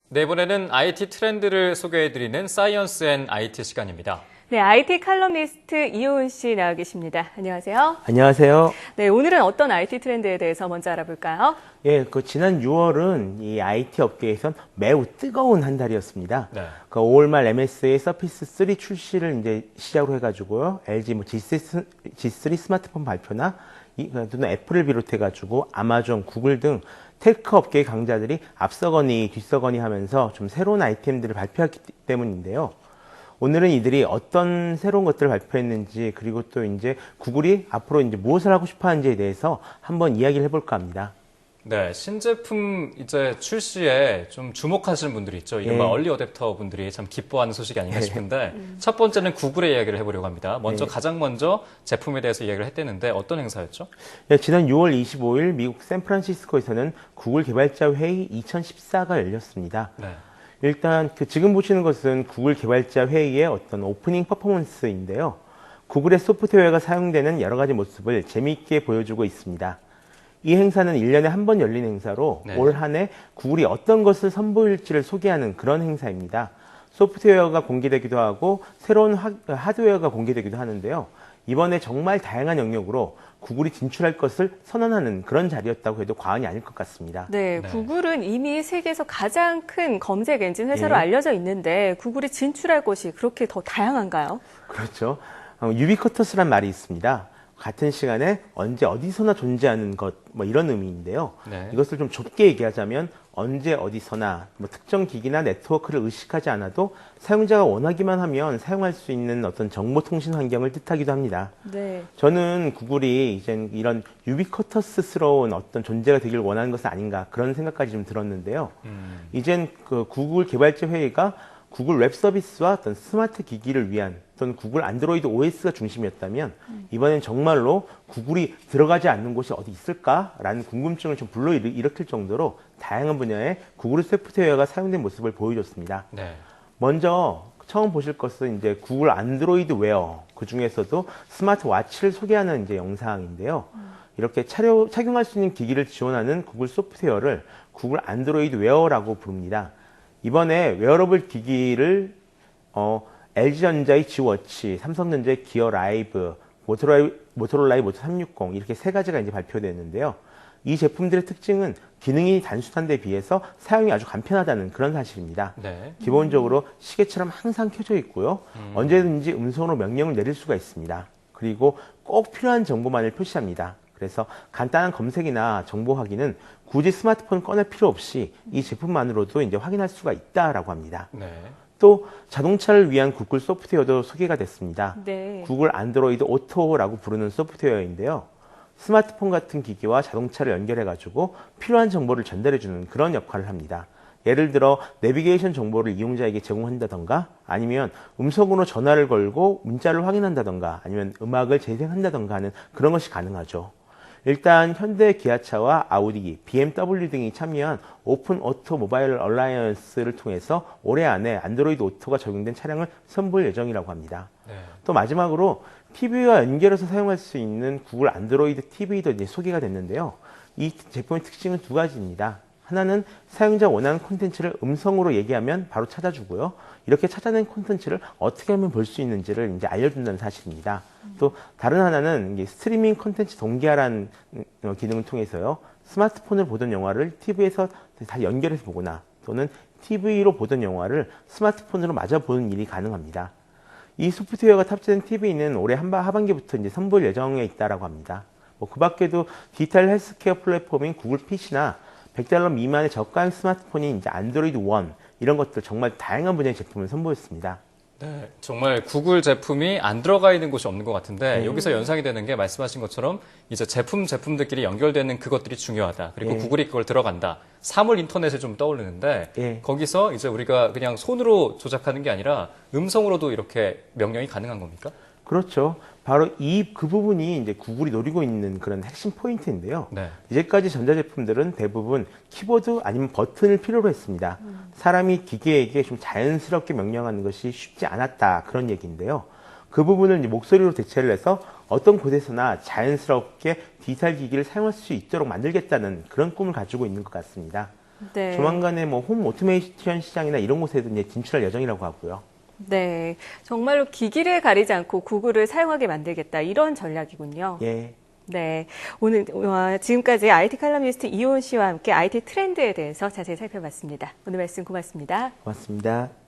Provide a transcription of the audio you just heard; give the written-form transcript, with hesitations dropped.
네, 이번에는 IT 트렌드를 소개해드리는 사이언스 앤 IT 시간입니다. 네, IT 칼럼니스트 이효은 씨 나와 계십니다. 안녕하세요. 안녕하세요. 네, 오늘은 어떤 IT 트렌드에 대해서 먼저 알아볼까요? 예, 지난 6월은 이 IT 업계에선 매우 뜨거운 한 달이었습니다. 네. 5월 말 MS의 서피스 3 출시를 이제 시작으로 해가지고요. LG G3 스마트폰 발표나 또는 애플을 비롯해가지고 아마존, 구글 등 텔크 업계의 강자들이 앞서거니 뒤서거니 하면서 좀 새로운 아이템들을 발표했기 때문인데요. 오늘은 이들이 어떤 새로운 것들을 발표했는지, 그리고 또 이제 구글이 앞으로 이제 무엇을 하고 싶어 하는지에 대해서 한번 이야기를 해볼까 합니다. 네, 신제품 이제 출시에 좀 주목하시는 분들이 있죠. 이른바 얼리 어댑터 분들이 참 기뻐하는 소식이 아닌가 싶은데 첫 번째는 구글의 이야기를 해보려고 합니다. 가장 먼저 제품에 대해서 이야기를 했대는데 어떤 행사였죠? 예, 지난 6월 25일 미국 샌프란시스코에서는 구글 개발자 회의 2014가 열렸습니다. 네. 일단 지금 보시는 것은 구글 개발자 회의의 어떤 오프닝 퍼포먼스인데요. 구글의 소프트웨어가 사용되는 여러 가지 모습을 재미있게 보여주고 있습니다. 이 행사는 1년에 한 번 열린 행사로 네. 올 한 해 구글이 어떤 것을 선보일지를 소개하는 그런 행사입니다. 소프트웨어가 공개되기도 하고 새로운 하드웨어가 공개되기도 하는데요. 이번에 정말 다양한 영역으로 구글이 진출할 것을 선언하는 그런 자리였다고 해도 과언이 아닐 것 같습니다. 네, 구글은 이미 세계에서 가장 큰 검색 엔진 회사로 알려져 있는데 구글이 진출할 곳이 그렇게 더 다양한가요? 그렇죠. 유비쿼터스란 말이 있습니다. 같은 시간에 언제 어디서나 존재하는 것, 이런 의미인데요. 네. 이것을 좀 좁게 얘기하자면 언제 어디서나 특정 기기나 네트워크를 의식하지 않아도 사용자가 원하기만 하면 사용할 수 있는 어떤 정보통신 환경을 뜻하기도 합니다. 네. 저는 구글이 이제 이런 유비쿼터스스러운 어떤 존재가 되길 원하는 것은 아닌가 그런 생각까지 좀 들었는데요. 이젠 구글 개발자 회의가 구글 웹 서비스와 어떤 스마트 기기를 위한 또는 구글 안드로이드 OS가 중심이었다면 이번엔 정말로 구글이 들어가지 않는 곳이 어디 있을까라는 궁금증을 좀 불러일으킬 정도로 다양한 분야의 구글 소프트웨어가 사용된 모습을 보여줬습니다. 네. 먼저 처음 보실 것은 이제 구글 안드로이드 웨어, 그 중에서도 스마트 워치를 소개하는 이제 영상인데요. 이렇게 착용할 수 있는 기기를 지원하는 구글 소프트웨어를 구글 안드로이드 웨어라고 부릅니다. 이번에 웨어러블 기기를 LG전자의 G워치, 삼성전자의 기어 라이브, 모토로라의 모토 360 이렇게 세 가지가 이제 발표됐는데요. 이 제품들의 특징은 기능이 단순한 데 비해서 사용이 아주 간편하다는 그런 사실입니다. 네. 기본적으로 시계처럼 항상 켜져 있고요. 언제든지 음성으로 명령을 내릴 수가 있습니다. 그리고 꼭 필요한 정보만을 표시합니다. 그래서 간단한 검색이나 정보 확인은 굳이 스마트폰 꺼낼 필요 없이 이 제품만으로도 이제 확인할 수가 있다라고 합니다. 네. 또 자동차를 위한 구글 소프트웨어도 소개가 됐습니다. 네. 구글 안드로이드 오토라고 부르는 소프트웨어인데요. 스마트폰 같은 기기와 자동차를 연결해가지고 필요한 정보를 전달해주는 그런 역할을 합니다. 예를 들어 내비게이션 정보를 이용자에게 제공한다던가 아니면 음성으로 전화를 걸고 문자를 확인한다던가 아니면 음악을 재생한다던가 하는 그런 것이 가능하죠. 일단 현대 기아차와 아우디, BMW 등이 참여한 오픈 오토 모바일 얼라이언스를 통해서 올해 안에 안드로이드 오토가 적용된 차량을 선보일 예정이라고 합니다. 네. 또 마지막으로 TV와 연결해서 사용할 수 있는 구글 안드로이드 TV도 이제 소개가 됐는데요. 이 제품의 특징은 두 가지입니다. 하나는 사용자 원하는 콘텐츠를 음성으로 얘기하면 바로 찾아주고요. 이렇게 찾아낸 콘텐츠를 어떻게 하면 볼 수 있는지를 이제 알려준다는 사실입니다. 또 다른 하나는 스트리밍 콘텐츠 동기화라는 기능을 통해서요. 스마트폰을 보던 영화를 TV에서 다 연결해서 보거나 또는 TV로 보던 영화를 스마트폰으로 마저 보는 일이 가능합니다. 이 소프트웨어가 탑재된 TV는 올해 하반기부터 이제 선보일 예정에 있다라고 합니다. 그 밖에도 디지털 헬스케어 플랫폼인 구글 핏이나 $100 미만의 저가형 스마트폰인 이제 안드로이드 원 이런 것들 정말 다양한 분야의 제품을 선보였습니다. 네, 정말 구글 제품이 안 들어가 있는 곳이 없는 것 같은데 여기서 연상이 되는 게 말씀하신 것처럼 이제 제품들끼리 연결되는 그것들이 중요하다. 그리고 구글이 그걸 들어간다. 사물 인터넷에 좀 떠오르는데 거기서 이제 우리가 그냥 손으로 조작하는 게 아니라 음성으로도 이렇게 명령이 가능한 겁니까? 그렇죠. 바로 그 부분이 이제 구글이 노리고 있는 그런 핵심 포인트인데요. 네. 이제까지 전자제품들은 대부분 키보드 아니면 버튼을 필요로 했습니다. 사람이 기계에게 좀 자연스럽게 명령하는 것이 쉽지 않았다. 그런 얘기인데요. 그 부분을 이제 목소리로 대체를 해서 어떤 곳에서나 자연스럽게 디지털 기기를 사용할 수 있도록 만들겠다는 그런 꿈을 가지고 있는 것 같습니다. 네. 조만간에 뭐 홈 오토메이션 시장이나 이런 곳에도 이제 진출할 예정이라고 하고요. 네, 정말로 기기를 가리지 않고 구글을 사용하게 만들겠다 이런 전략이군요. 예. 네, 오늘 지금까지 IT 칼럼니스트 이호은 씨와 함께 IT 트렌드에 대해서 자세히 살펴봤습니다. 오늘 말씀 고맙습니다. 고맙습니다.